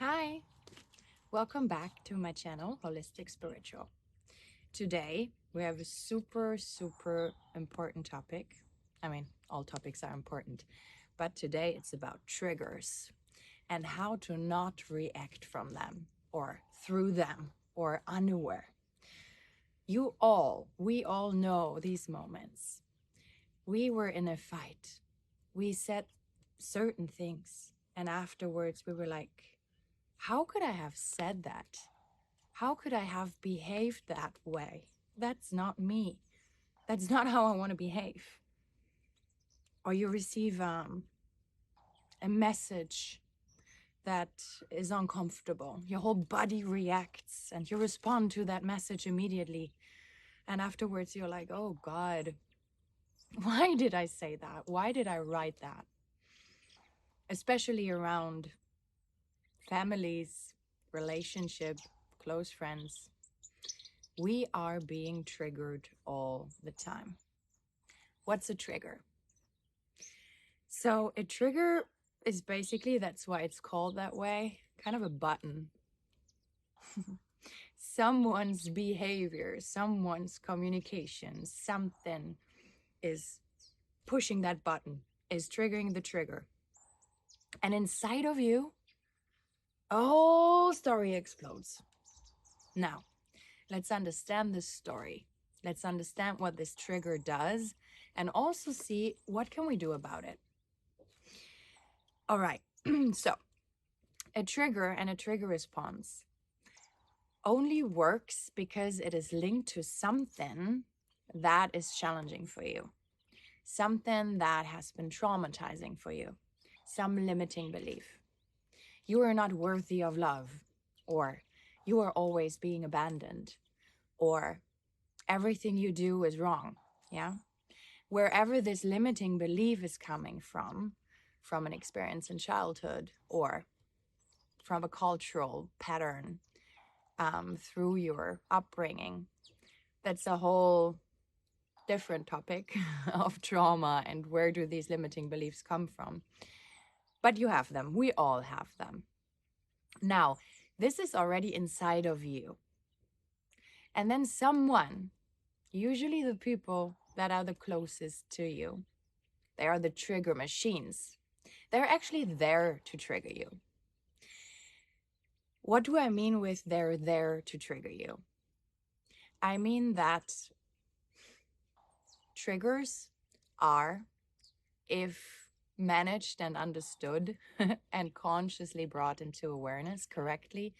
Hi, welcome back to my channel, Holistic Spiritual. Today, we have a super important topic. I mean, all topics are important, but today it's about triggers and how to not react from them or through them or unaware. We all know these moments. We were in a fight. We said certain things, and afterwards we were like, how could I have said that? How could I have behaved that way? That's not me. That's not how I want to behave. Or you receive a message that is uncomfortable. Your whole body reacts and you respond to that message immediately. And afterwards, you're like, oh God, why did I say that? Why did I write that? Especially around families, relationship, close friends. We are being triggered all the time. What's a trigger? So a trigger is basically, that's why it's called that way, kind of a button. Someone's behavior, someone's communication, something is pushing that button, is triggering the trigger. And inside of you, a whole story explodes. Now, let's understand this story. Let's understand what this trigger does and also see what can we do about it. All right, so a trigger and a trigger response only works because it is linked to something that is challenging for you, something that has been traumatizing for you, some limiting belief. You are not worthy of love, or you are always being abandoned, or everything you do is wrong. Yeah. Wherever this limiting belief is coming from an experience in childhood or from a cultural pattern, through your upbringing. That's a whole different topic of trauma and where do these limiting beliefs come from. But you have them. We all have them. Now, this is already inside of you. And then someone, usually the people that are the closest to you, they are the trigger machines. They're actually there to trigger you. What do I mean with they're there to trigger you? I mean that triggers are, if managed and understood and consciously brought into awareness correctly,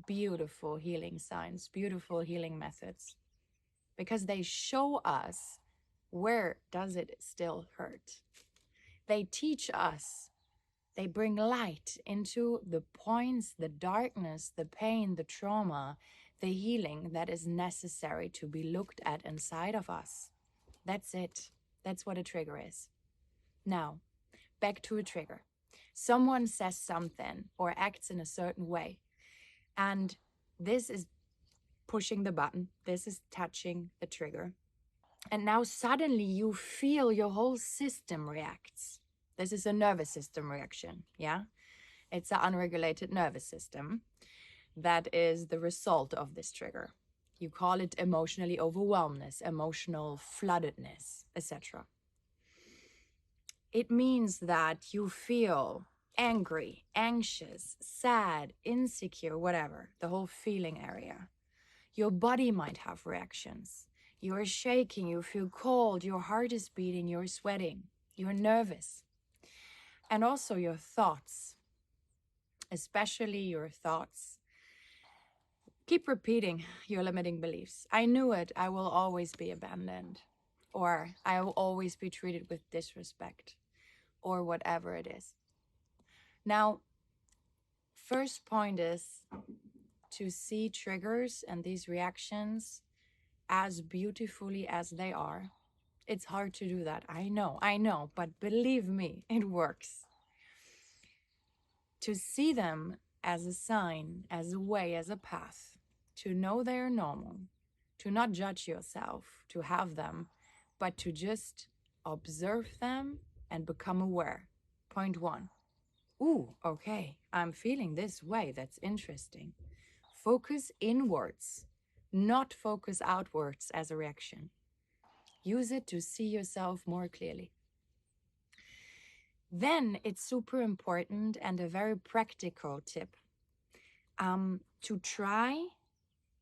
beautiful healing signs, beautiful healing methods, because they show us where does it still hurt. They teach us, they bring light into the points, the darkness, the pain, the trauma, the healing that is necessary to be looked at inside of us. That's it. That's what a trigger is. Now, back to a trigger. Someone says something or acts in a certain way, and this is pushing the button. This is touching the trigger. And now suddenly you feel your whole system reacts. This is a nervous system reaction, yeah? It's an unregulated nervous system that is the result of this trigger. You call it emotionally overwhelmedness, emotional floodedness, etc. It means that you feel angry, anxious, sad, insecure, whatever, the whole feeling area. Your body might have reactions. You're shaking, you feel cold, your heart is beating, you're sweating, you're nervous. And also your thoughts, especially your thoughts. Keep repeating your limiting beliefs. I knew it, I will always be abandoned, or I will always be treated with disrespect, or whatever it is. Now, first point is to see triggers and these reactions as beautifully as they are. It's hard to do that. I know, but believe me, it works. To see them as a sign, as a way, as a path, to know they're normal, to not judge yourself, to have them, but to just observe them and become aware. Point one. Ooh, okay, I'm feeling this way. That's interesting. Focus inwards, not focus outwards as a reaction. Use it to see yourself more clearly. Then it's super important and a very practical tip to try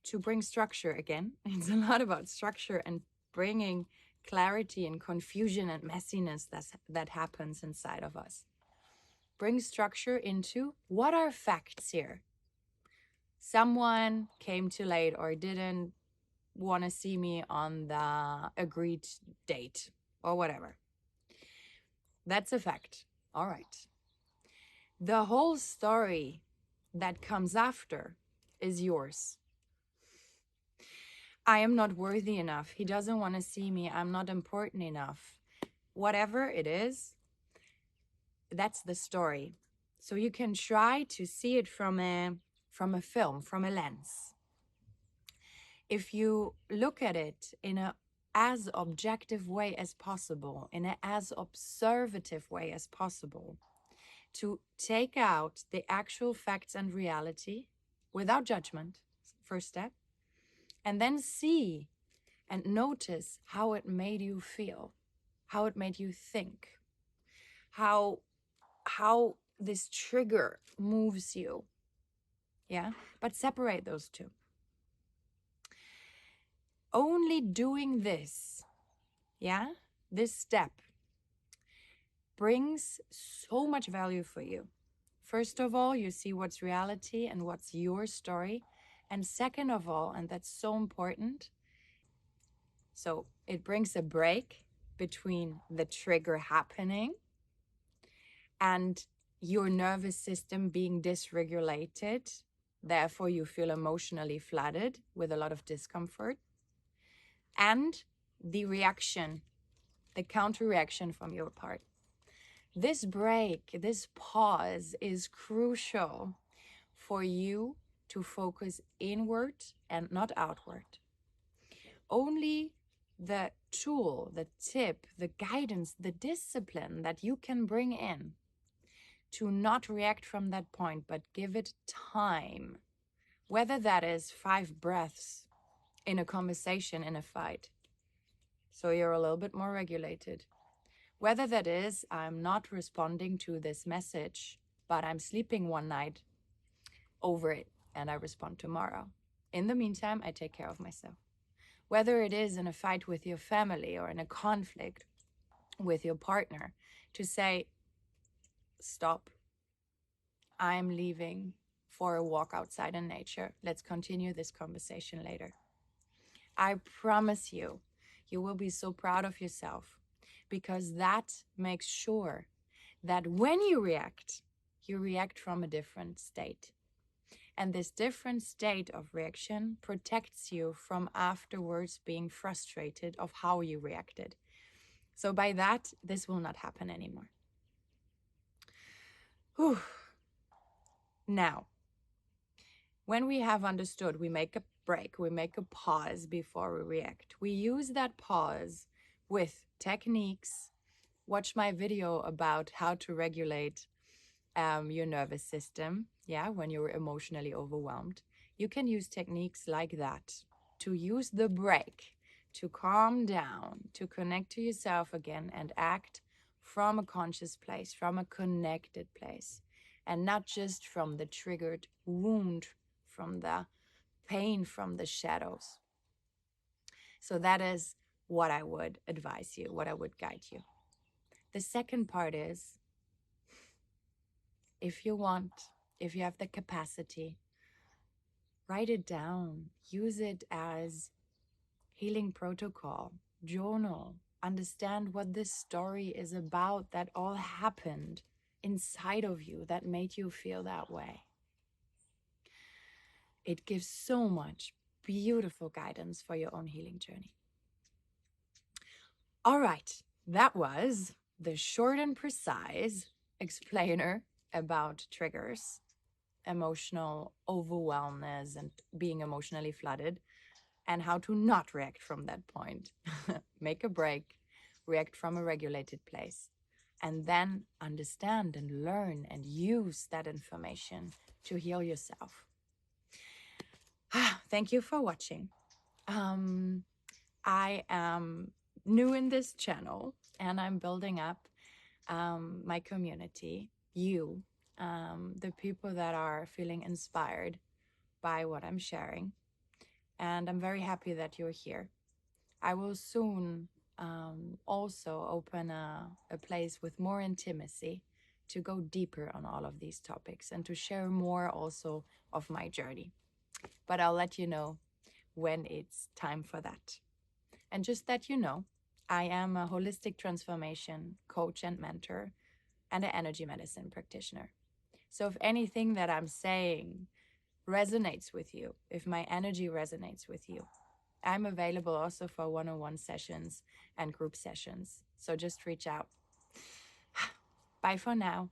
to bring structure again. It's a lot about structure and bringing clarity and confusion and messiness that happens inside of us. Bring structure into what are facts here. Someone came too late or didn't want to see me on the agreed date or whatever. That's a fact. All right. The whole story that comes after is yours. I am not worthy enough. He doesn't want to see me. I'm not important enough. Whatever it is, that's the story. So you can try to see it from a film, from a lens. If you look at it in a as objective way as possible, in a as observative way as possible, to take out the actual facts and reality without judgment, first step, and then see and notice how it made you feel, how it made you think, how this trigger moves you. Yeah, but separate those two. Only doing this, yeah, this step brings so much value for you. First of all, you see what's reality and what's your story. And second of all, and that's so important, so it brings a break between the trigger happening and your nervous system being dysregulated. Therefore, you feel emotionally flooded with a lot of discomfort. And the reaction, the counter reaction from your part. This break, this pause is crucial for you to focus inward and not outward. Only the tool, the tip, the guidance, the discipline that you can bring in to not react from that point, but give it time, whether that is 5 breaths in a conversation, in a fight, so you're a little bit more regulated. Whether that is, I'm not responding to this message, but I'm sleeping one night over it and I respond tomorrow. In the meantime, I take care of myself. Whether it is in a fight with your family or in a conflict with your partner, to say, stop, I'm leaving for a walk outside in nature. Let's continue this conversation later. I promise you, you will be so proud of yourself, because that makes sure that when you react from a different state. And this different state of reaction protects you from afterwards being frustrated of how you reacted. So by that, this will not happen anymore. Whew. Now, when we have understood, we make a break, we make a pause before we react. We use that pause with techniques. Watch my video about how to regulate your nervous system, yeah, when you're emotionally overwhelmed. You can use techniques like that to use the break, to calm down, to connect to yourself again and act from a conscious place, from a connected place, and not just from the triggered wound, from the pain, from the shadows. So that is what I would advise you, what I would guide you. The second part is, if you want, if you have the capacity, write it down, use it as healing protocol, journal, understand what this story is about that all happened inside of you that made you feel that way. It gives so much beautiful guidance for your own healing journey. All right, that was the short and precise explainer about triggers, emotional overwhelmness, and being emotionally flooded, and how to not react from that point. Make a break, react from a regulated place. and then understand and learn and use that information to heal yourself. Thank you for watching. I am new in this channel and I'm building up my community, you, the people that are feeling inspired by what I'm sharing. And I'm very happy that you're here. I will soon also open a place with more intimacy to go deeper on all of these topics and to share more also of my journey. But I'll let you know when it's time for that. And just that you know, I am a holistic transformation coach and mentor and an energy medicine practitioner. So if anything that I'm saying resonates with you, if my energy resonates with you, I'm available also for one-on-one sessions and group sessions. So just reach out. Bye for now.